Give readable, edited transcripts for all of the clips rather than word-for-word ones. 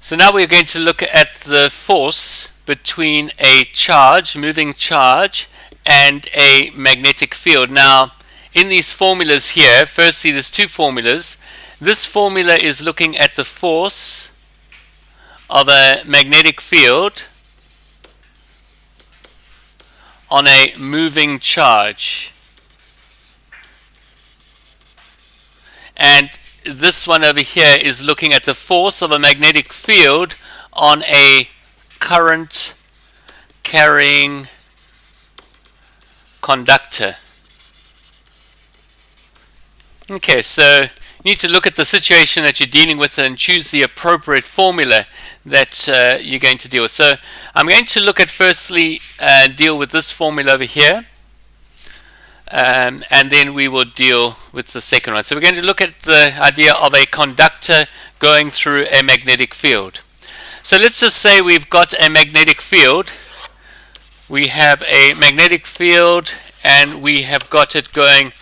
So now we're going to look at the force between a charge, moving charge, and a magnetic field. Now, in these formulas here, firstly there's two formulas. This formula is looking at the force of a magnetic field on a moving charge. And this one over here is looking at the force of a magnetic field on a current carrying conductor. Okay, so you need to look at the situation that you're dealing with and choose the appropriate formula that you're going to deal with. So I'm going to look at firstly deal with this formula over here. And then we will deal with the second one. So we're going to look at the idea of a conductor going through a magnetic field. So let's just say we've got a magnetic field. We have a magnetic field and we have got it going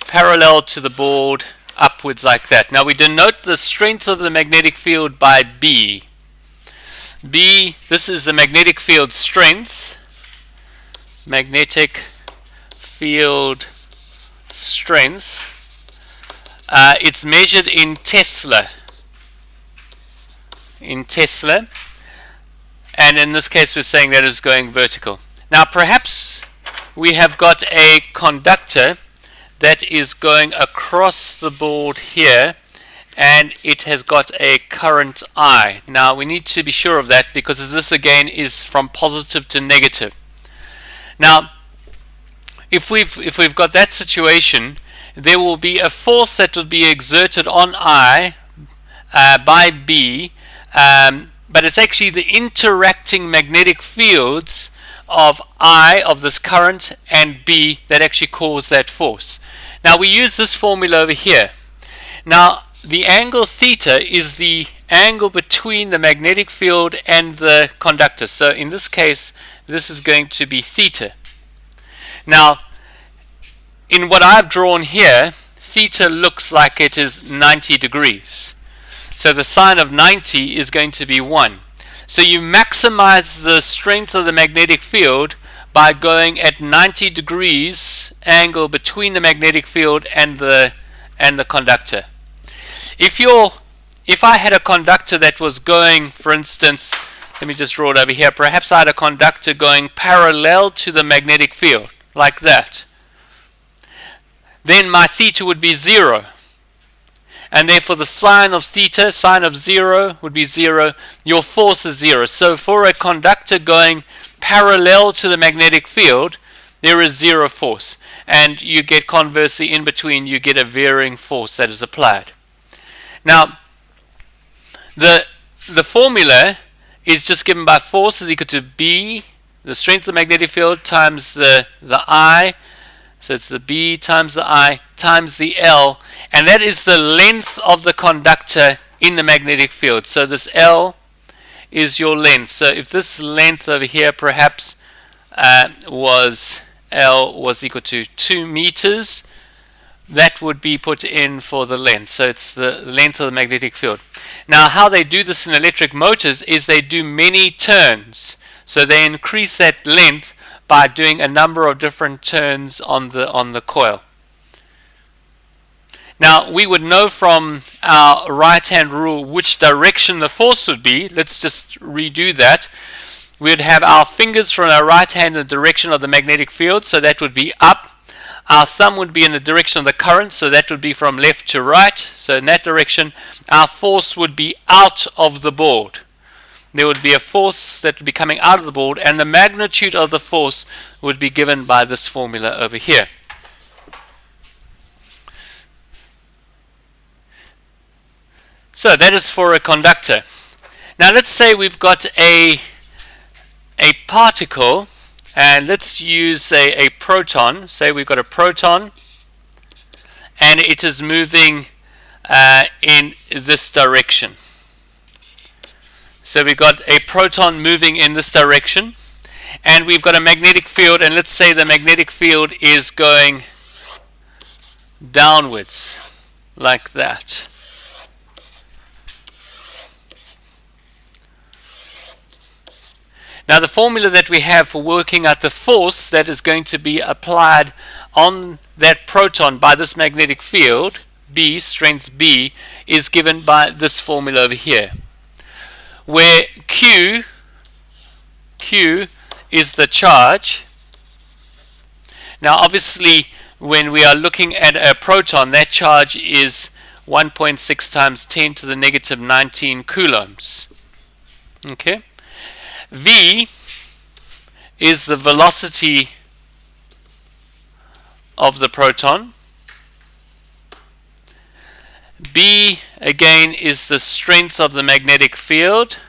parallel to the board upwards like that. Now we denote the strength of the magnetic field by B. B, this is the magnetic field strength. Magnetic field strength. It's measured in Tesla. And in this case we're saying that it's going vertical. Now perhaps we have got a conductor that is going across the board here and it has got a current I. Now we need to be sure of that because this again is from positive to negative. Now if we've got that situation, there will be a force that will be exerted on I by B, but it's actually the interacting magnetic fields of I, of this current, and B that actually cause that force. Now we use this formula over here. Now the angle theta is the angle between the magnetic field and the conductor. So in this case, this is going to be theta. Now, in what I've drawn here, theta looks like it is 90 degrees. So the sine of 90 is going to be 1. So you maximize the strength of the magnetic field by going at 90 degrees angle between the magnetic field and the conductor. If I had a conductor that was going, for instance, let me just draw it over here, perhaps I had a conductor going parallel to the magnetic field, like that, then my theta would be 0. And therefore the sine of theta, sine of 0 would be 0. Your force is 0. So for a conductor going parallel to the magnetic field, there is 0 force. And you get conversely in between, you get a varying force that is applied. Now, the formula is just given by force is equal to B, the strength of the magnetic field, times the I. So it's the B times the I times the L, and that is the length of the conductor in the magnetic field. So this L is your length. So if this length over here perhaps L was equal to 2 meters, that would be put in for the length. So it's the length of the magnetic field. Now how they do this in electric motors is they do many turns. So they increase that length by doing a number of different turns on the coil. Now we would know from our right hand rule which direction the force would be. Let's just redo that. We would have our fingers from our right hand in the direction of the magnetic field, so that would be up. Our thumb would be in the direction of the current, so that would be from left to right. So in that direction, our force would be out of the board. There would be a force that would be coming out of the board, and the magnitude of the force would be given by this formula over here. So that is for a conductor. Now let's say we've got a particle, and let's use a proton. Say we've got a proton, and it is moving in this direction. So we've got a proton moving in this direction, and we've got a magnetic field, and let's say the magnetic field is going downwards like that. Now the formula that we have for working out the force that is going to be applied on that proton by this magnetic field, B, strength B, is given by this formula over here, where Q is the charge. Now obviously when we are looking at a proton, that charge is 1.6 times 10 to the negative 19 coulombs. Okay. V is the velocity of the proton. B again is the strength of the magnetic field,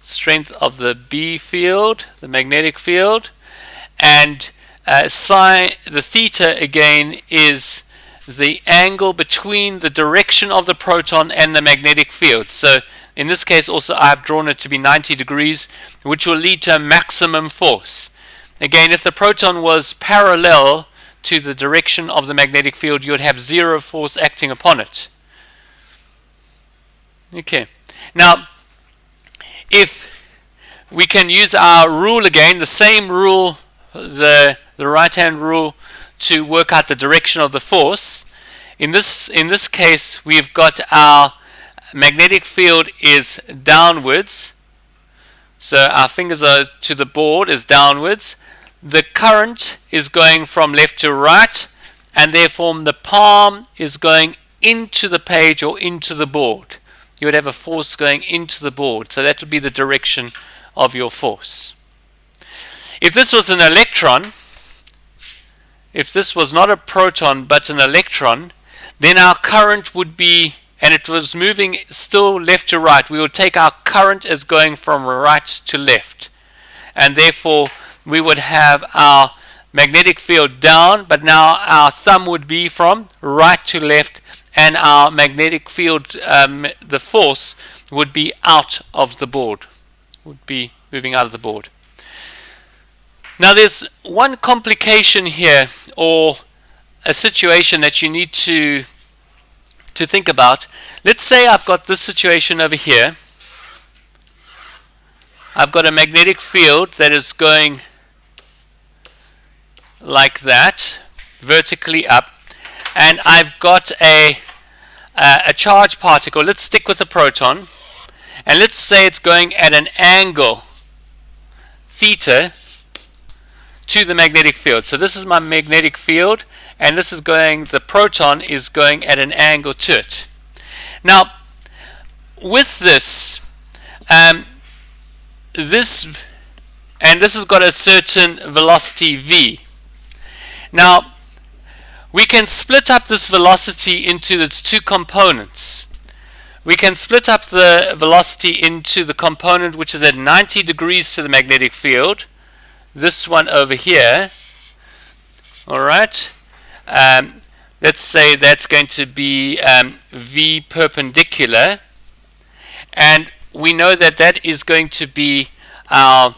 strength of the B field, the magnetic field, and psi, the theta again is the angle between the direction of the proton and the magnetic field. So in this case also I've drawn it to be 90 degrees, which will lead to a maximum force. Again, if the proton was parallel to the direction of the magnetic field, you would have zero force acting upon it. Okay, now if we can use our rule again, the same rule, the right hand rule, to work out the direction of the force. In this case we've got our magnetic field is downwards, so our fingers are to the board is downwards. The current is going from left to right, and therefore the palm is going into the page or into the board. You would have a force going into the board, so that would be the direction of your force. If this was an electron, if this was not a proton but an electron, then our current would be, and it was moving still left to right, we would take our current as going from right to left, and therefore we would have our magnetic field down, but now our thumb would be from right to left, and our magnetic field, the force, would be out of the board, would be moving out of the board. Now there's one complication here, or a situation that you need to think about. Let's say I've got this situation over here. I've got a magnetic field that is going like that, vertically up, and I've got a charged particle. Let's stick with a proton, and let's say it's going at an angle theta to the magnetic field. So this is my magnetic field, and this is going, the proton is going at an angle to it. Now with this this has got a certain velocity v. Now we can split up this velocity into its two components. We can split up the velocity into the component which is at 90 degrees to the magnetic field, this one over here. Alright, let's say that's going to be v perpendicular, and we know that that is going to be our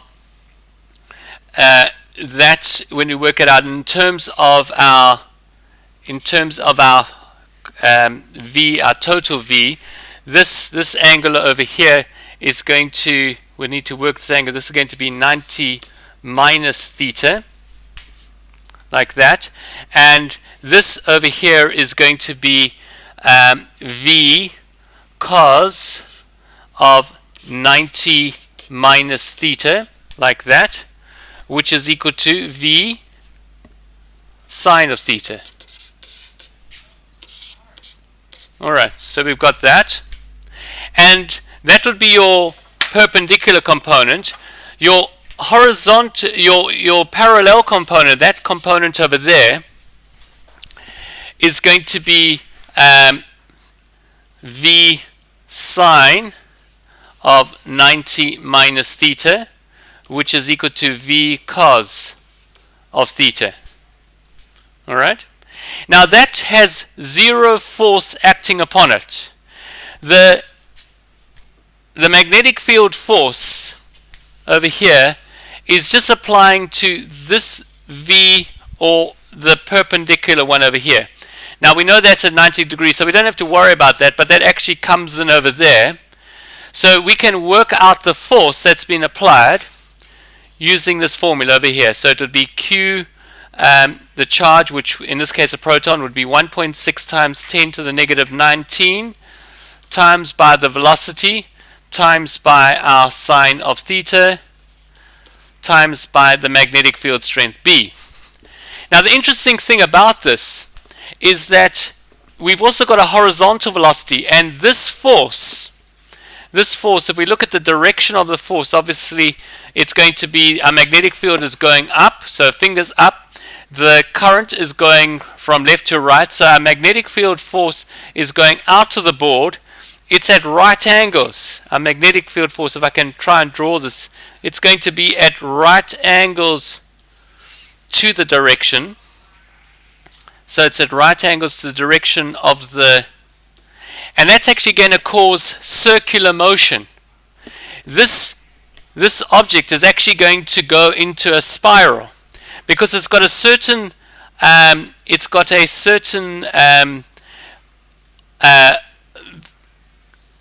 that, when we work it out in terms of our v, our total v, this angle over here is going to, we need to work this angle, this is going to be 90 minus theta, like that, and this over here is going to be v cos of 90 minus theta, like that, which is equal to v sine of theta. Alright, so we've got that, and that would be your perpendicular component. Your horizontal, your parallel component, that component over there, is going to be v sine of 90 minus theta, which is equal to v cos of theta. Alright? Now that has zero force acting upon it. The magnetic field force over here is just applying to this v, or the perpendicular one over here. Now we know that's at 90 degrees, so we don't have to worry about that, but that actually comes in over there. So we can work out the force that's been applied using this formula over here. So it would be Q, the charge, which in this case a proton, would be 1.6 times 10 to the negative 19 times by the velocity times by our sine of theta times by the magnetic field strength B. Now the interesting thing about this is that we've also got a horizontal velocity, and this force, if we look at the direction of the force, obviously it's going to be, our magnetic field is going up, so fingers up. The current is going from left to right, so our magnetic field force is going out to the board. It's at right angles. Our magnetic field force, if I can try and draw this, it's going to be at right angles to the direction. So it's at right angles to the direction of the, and that's actually going to cause circular motion. This object is actually going to go into a spiral because it's got a certain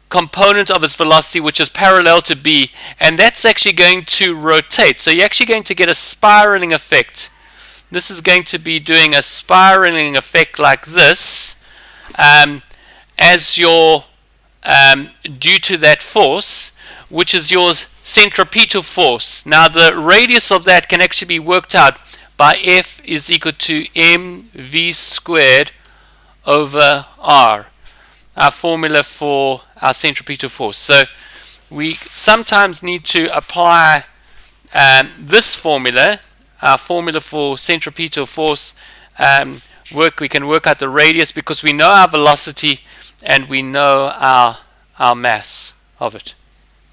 component of its velocity which is parallel to B, and that's actually going to rotate. So you're actually going to get a spiraling effect. This is going to be doing a spiraling effect like this as your due to that force, which is your centripetal force. Now the radius of that can actually be worked out by F is equal to mv squared over r, our formula for our centripetal force. So we sometimes need to apply this formula, our formula for centripetal force. We can work out the radius because we know our velocity and we know our mass of it.